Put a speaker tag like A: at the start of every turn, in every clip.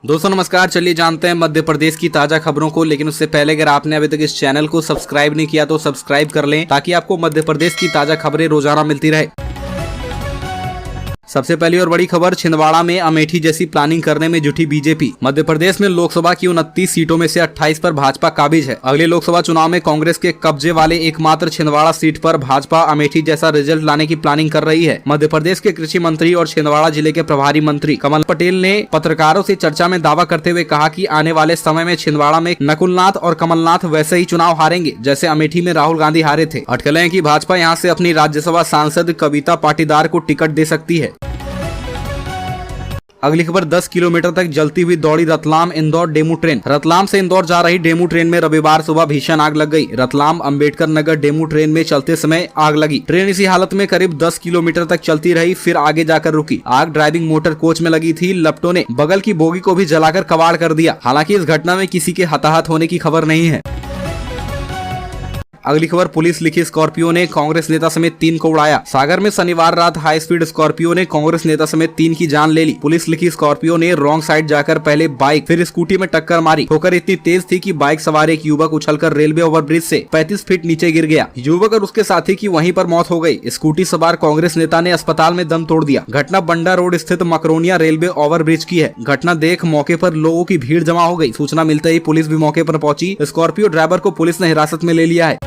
A: दोस्तों नमस्कार। चलिए जानते हैं मध्य प्रदेश की ताजा खबरों को, लेकिन उससे पहले अगर आपने अभी तक इस चैनल को सब्सक्राइब नहीं किया तो सब्सक्राइब कर लें ताकि आपको मध्य प्रदेश की ताजा खबरें रोजाना मिलती रहे। सबसे पहली और बड़ी खबर, छिंदवाड़ा में अमेठी जैसी प्लानिंग करने में जुटी बीजेपी। मध्य प्रदेश में लोकसभा की 29 सीटों में से 28 पर भाजपा काबिज है। अगले लोकसभा चुनाव में कांग्रेस के कब्जे वाले एकमात्र छिंदवाड़ा सीट पर भाजपा अमेठी जैसा रिजल्ट लाने की प्लानिंग कर रही है। मध्य प्रदेश के कृषि मंत्री और छिंदवाड़ा जिले के प्रभारी मंत्री कमल पटेल ने पत्रकारों से चर्चा में दावा करते हुए कहा कि आने वाले समय में छिंदवाड़ा में नकुलनाथ और कमलनाथ वैसे ही चुनाव हारेंगे जैसे अमेठी में राहुल गांधी हारे थे। अटकलें हैं कि भाजपा यहां से अपनी राज्यसभा सांसद कविता पाटीदार को टिकट दे सकती है। अगली खबर, 10 किलोमीटर तक जलती हुई दौड़ी रतलाम इंदौर डेमू ट्रेन। रतलाम से इंदौर जा रही डेमू ट्रेन में रविवार सुबह भीषण आग लग गई। रतलाम अंबेडकर नगर डेमू ट्रेन में चलते समय आग लगी। ट्रेन इसी हालत में करीब 10 किलोमीटर तक चलती रही, फिर आगे जाकर रुकी। आग ड्राइविंग मोटर कोच में लगी थी। लपटों ने बगल की बोगी को भी जलाकर कबाड़ कर दिया। हालांकि इस घटना में किसी के हताहत होने की खबर नहीं है। अगली खबर, पुलिस लिखी स्कॉर्पियो ने कांग्रेस नेता समेत 3 को उड़ाया। सागर में शनिवार रात हाई स्पीड स्कॉर्पियो ने कांग्रेस नेता समेत 3 की जान ले ली। पुलिस लिखी स्कॉर्पियो ने रॉन्ग साइड जाकर पहले बाइक फिर स्कूटी में टक्कर मारी। ठोकर इतनी तेज थी कि बाइक सवार एक युवक उछलकर रेलवे ओवरब्रिज से 35 फीट नीचे गिर गया। युवक और उसके साथी की वहीं पर मौत हो गई। स्कूटी सवार कांग्रेस नेता ने अस्पताल में दम तोड़ दिया। घटना बंडा रोड स्थित मकरोनिया रेलवे ओवरब्रिज की है। घटना देख मौके पर लोगों की भीड़ जमा हो गई। सूचना मिलते ही पुलिस भी मौके पर पहुंची। स्कॉर्पियो ड्राइवर को पुलिस ने हिरासत में ले लिया है।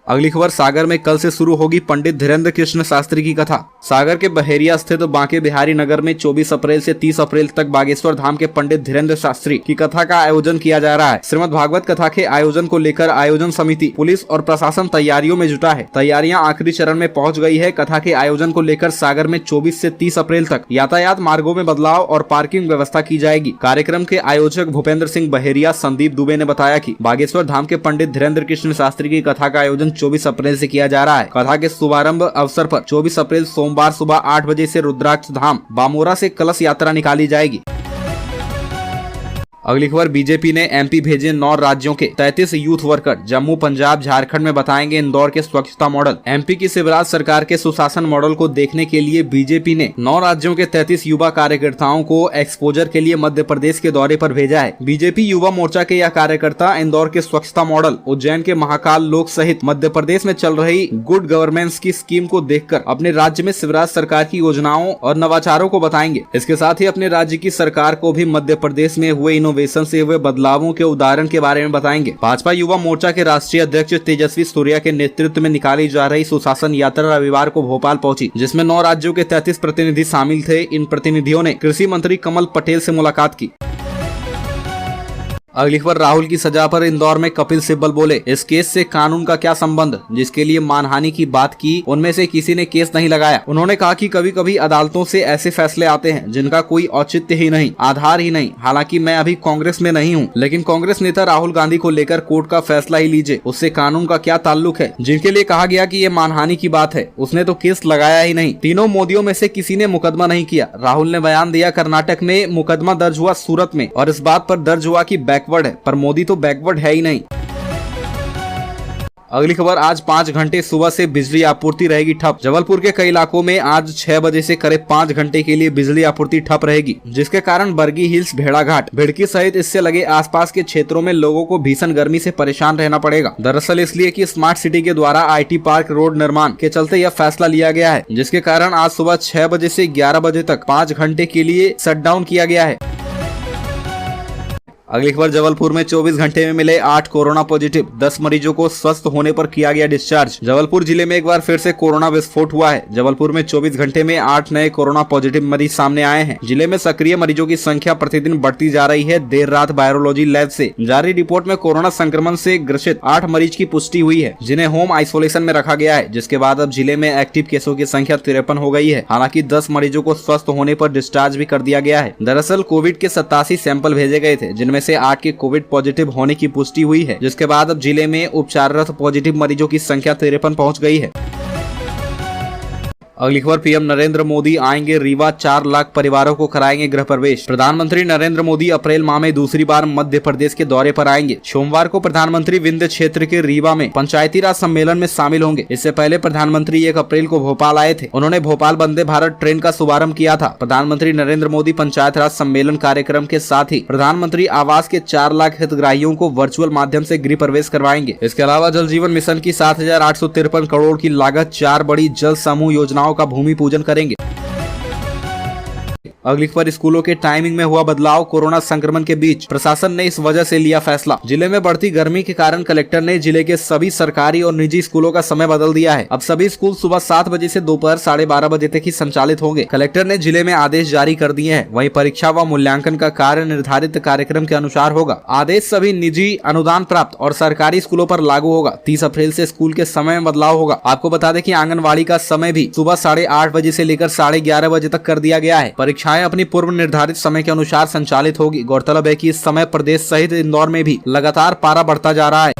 A: अगली खबर, सागर में कल से शुरू होगी पंडित धीरेन्द्र कृष्ण शास्त्री की कथा। सागर के बहेरिया स्थित बांके बिहारी नगर में 24 अप्रैल से 30 अप्रैल तक बागेश्वर धाम के पंडित धीरेन्द्र शास्त्री की कथा का आयोजन किया जा रहा है। श्रीमद् भागवत कथा के आयोजन को लेकर आयोजन समिति, पुलिस और प्रशासन तैयारियों में जुटा है। तैयारियां आखिरी चरण में पहुंच गई है। कथा के आयोजन को लेकर सागर में 24 से 30 अप्रैल तक यातायात मार्गों में बदलाव और पार्किंग व्यवस्था की जाएगी। कार्यक्रम के आयोजक भूपेंद्र सिंह बहेरिया संदीप दुबे ने बताया कि बागेश्वर धाम के पंडित धीरेन्द्र कृष्ण शास्त्री की कथा का आयोजन 24 अप्रैल से किया जा रहा है। कथा के शुभारंभ अवसर पर 24 अप्रैल सोमवार सुबह 8 बजे से रुद्राक्ष धाम बामोरा से कलश यात्रा निकाली जाएगी। अगली खबर, बीजेपी ने एमपी भेजे 9 राज्यों के 33 यूथ वर्कर जम्मू पंजाब झारखंड में बताएंगे इंदौर के स्वच्छता मॉडल। एमपी की शिवराज सरकार के सुशासन मॉडल को देखने के लिए बीजेपी ने 9 राज्यों के 33 युवा कार्यकर्ताओं को एक्सपोजर के लिए मध्य प्रदेश के दौरे पर भेजा है। बीजेपी युवा मोर्चा के यह कार्यकर्ता इंदौर के स्वच्छता मॉडल, उज्जैन के महाकाल लोक सहित मध्य प्रदेश में चल रही गुड गवर्नेंस की स्कीम को देखकर अपने राज्य में शिवराज सरकार की योजनाओं और नवाचारों को बताएंगे। इसके साथ ही अपने राज्य की सरकार को भी मध्य प्रदेश में हुए इनोवेशन से हुए बदलावों के उदाहरण के बारे में बताएंगे। भाजपा युवा मोर्चा के राष्ट्रीय अध्यक्ष तेजस्वी सूर्या के नेतृत्व में निकाली जा रही सुशासन यात्रा रविवार को भोपाल पहुंची, जिसमें 9 राज्यों के 33 प्रतिनिधि शामिल थे। इन प्रतिनिधियों ने कृषि मंत्री कमल पटेल से मुलाकात की। अगली खबर, राहुल की सजा पर इंदौर में कपिल सिब्बल बोले, इस केस से कानून का क्या संबंध। जिसके लिए मानहानि की बात की उनमें से किसी ने केस नहीं लगाया। उन्होंने कहा कि कभी कभी अदालतों से ऐसे फैसले आते हैं जिनका कोई औचित्य ही नहीं, आधार ही नहीं। हालांकि मैं अभी कांग्रेस में नहीं हूं, लेकिन कांग्रेस नेता राहुल गांधी को लेकर कोर्ट का फैसला ही लीजिए, उससे कानून का क्या ताल्लुक है। जिनके लिए कहा गया कि ये मानहानि की बात है, उसने तो केस लगाया ही नहीं। तीनों मोदियों में से किसी ने मुकदमा नहीं किया। राहुल ने बयान दिया, कर्नाटक में मुकदमा दर्ज हुआ सूरत में, और इस बात पर दर्ज हुआ कि बैकवर्ड है, पर मोदी तो बैकवर्ड है ही नहीं। अगली खबर, आज 5 घंटे सुबह से बिजली आपूर्ति रहेगी ठप। जबलपुर के कई इलाकों में आज 6 बजे से करीब 5 घंटे के लिए बिजली आपूर्ति ठप रहेगी, जिसके कारण बरगी हिल्स, भेड़ाघाट, भिड़की सहित इससे लगे आसपास के क्षेत्रों में लोगों को भीषण गर्मी से परेशान रहना पड़ेगा। दरअसल इसलिए कि स्मार्ट सिटी के द्वारा IT पार्क रोड निर्माण के चलते यह फैसला लिया गया है, जिसके कारण आज सुबह 6 बजे से 11 बजे तक 5 घंटे के लिए शटडाउन किया गया है। अगली खबर, जबलपुर में 24 घंटे में मिले 8 कोरोना पॉजिटिव, 10 मरीजों को स्वस्थ होने पर किया गया डिस्चार्ज। जबलपुर जिले में एक बार फिर से कोरोना विस्फोट हुआ है। जबलपुर में 24 घंटे में 8 नए कोरोना पॉजिटिव मरीज सामने आए हैं। जिले में सक्रिय मरीजों की संख्या प्रतिदिन बढ़ती जा रही है। देर रात वायरोलॉजी लैब से जारी रिपोर्ट में कोरोना संक्रमण से ग्रसित 8 मरीज की पुष्टि हुई है, जिन्हें होम आइसोलेशन में रखा गया है, जिसके बाद अब जिले में एक्टिव केसों की संख्या 53 हो गई है। हालांकि 10 मरीजों को स्वस्थ होने पर डिस्चार्ज भी कर दिया गया है। दरअसल कोविड के 87 सैंपल भेजे गए थे, जिनमें से 8 के कोविड पॉजिटिव होने की पुष्टि हुई है, जिसके बाद अब जिले में उपचाररत पॉजिटिव मरीजों की संख्या 53 पहुंच गई है। अगली खबर, पीएम नरेंद्र मोदी आएंगे रीवा, 4 लाख परिवारों को कराएंगे गृह प्रवेश। प्रधानमंत्री नरेंद्र मोदी अप्रैल माह में दूसरी बार मध्य प्रदेश के दौरे पर आएंगे। सोमवार को प्रधानमंत्री विंध्य क्षेत्र के रीवा में पंचायती राज सम्मेलन में शामिल होंगे। इससे पहले प्रधानमंत्री 1 अप्रैल को भोपाल आए थे। उन्होंने भोपाल वंदे भारत ट्रेन का शुभारंभ किया था। प्रधानमंत्री नरेंद्र मोदी पंचायत राज सम्मेलन कार्यक्रम के साथ ही प्रधानमंत्री आवास के 4 लाख हितग्राहियों को वर्चुअल माध्यम से गृह प्रवेश करवाएंगे। इसके अलावा जल जीवन मिशन की 7,853 करोड़ की लागत 4 बड़ी जल समूह योजनाओं का भूमि पूजन करेंगे। अगली खबर, स्कूलों के टाइमिंग में हुआ बदलाव। कोरोना संक्रमण के बीच प्रशासन ने इस वजह से लिया फैसला। जिले में बढ़ती गर्मी के कारण कलेक्टर ने जिले के सभी सरकारी और निजी स्कूलों का समय बदल दिया है। अब सभी स्कूल सुबह 7 बजे से दोपहर 12:30 बजे तक ही संचालित होंगे। कलेक्टर ने जिले में आदेश जारी कर दिए हैं। वहीं परीक्षा व मूल्यांकन का कार्य निर्धारित कार्यक्रम के अनुसार होगा। आदेश सभी निजी, अनुदान प्राप्त और सरकारी स्कूलों पर लागू होगा। 30 अप्रैल से स्कूल के समय में बदलाव होगा। आपको बता दें कि आंगनबाड़ी का समय भी सुबह 8:30 बजे से लेकर 11:30 बजे तक कर दिया गया है। परीक्षाएं अपनी पूर्व निर्धारित समय के अनुसार संचालित होगी। गौरतलब है कि इस समय प्रदेश सहित इंदौर में भी लगातार पारा बढ़ता जा रहा है।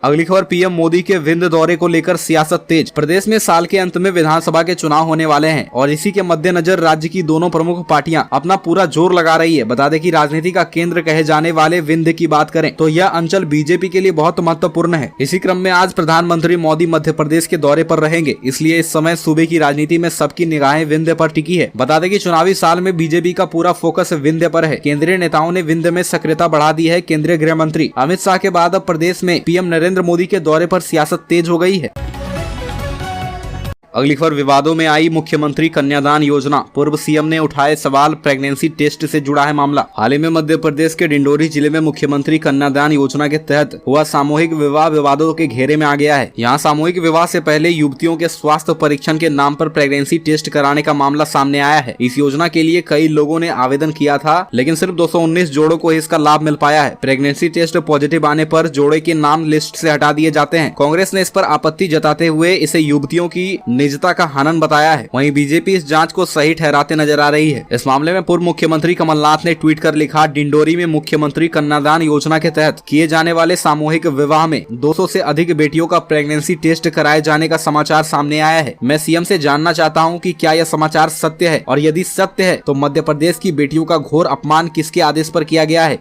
A: अगली खबर, पीएम मोदी के विंध्य दौरे को लेकर सियासत तेज। प्रदेश में साल के अंत में विधानसभा के चुनाव होने वाले हैं और इसी के मद्देनजर राज्य की दोनों प्रमुख पार्टियां अपना पूरा जोर लगा रही है। बता दें कि राजनीति का केंद्र कहे जाने वाले विंध्य की बात करें तो यह अंचल बीजेपी के लिए बहुत महत्वपूर्ण है। इसी क्रम में आज प्रधानमंत्री मोदी मध्य प्रदेश के दौरे पर रहेंगे, इसलिए इस समय सूबे की राजनीति में सबकी निगाहें विंध्य पर टिकी है। बता दें कि चुनावी साल में बीजेपी का पूरा फोकस विंध्य पर है। केंद्रीय नेताओं ने विंध्य में सक्रियता बढ़ा दी है। केंद्रीय गृह मंत्री अमित शाह के बाद अब प्रदेश में पीएम नरेंद्र मोदी के दौरे पर सियासत तेज हो गई है। अगली खबर, विवादों में आई मुख्यमंत्री कन्यादान योजना। पूर्व सीएम ने उठाए सवाल, प्रेगनेंसी टेस्ट से जुड़ा है मामला। हाल ही में मध्य प्रदेश के डिंडोरी जिले में मुख्यमंत्री कन्यादान योजना के तहत हुआ सामूहिक विवाह विवादों के घेरे में आ गया है। यहाँ सामूहिक विवाह से पहले युवतियों के स्वास्थ्य परीक्षण के नाम पर प्रेगनेंसी टेस्ट कराने का मामला सामने आया है। इस योजना के लिए कई लोगों ने आवेदन किया था, लेकिन सिर्फ 219 जोड़ों को इसका लाभ मिल पाया है। प्रेगनेंसी टेस्ट पॉजिटिव आने पर जोड़े के नाम लिस्ट से हटा दिए जाते हैं। कांग्रेस ने इस पर आपत्ति जताते हुए इसे युवतियों की निजता का हनन बताया है। वहीं बीजेपी इस जांच को सही ठहराते नजर आ रही है। इस मामले में पूर्व मुख्यमंत्री कमलनाथ ने ट्वीट कर लिखा, डिंडोरी में मुख्यमंत्री कन्यादान योजना के तहत किए जाने वाले सामूहिक विवाह में 200 से अधिक बेटियों का प्रेगनेंसी टेस्ट कराए जाने का समाचार सामने आया है। मैं सीएम से जानना चाहता हूं कि क्या यह समाचार सत्य है, और यदि सत्य है तो मध्य प्रदेश की बेटियों का घोर अपमान किसके आदेश पर किया गया है।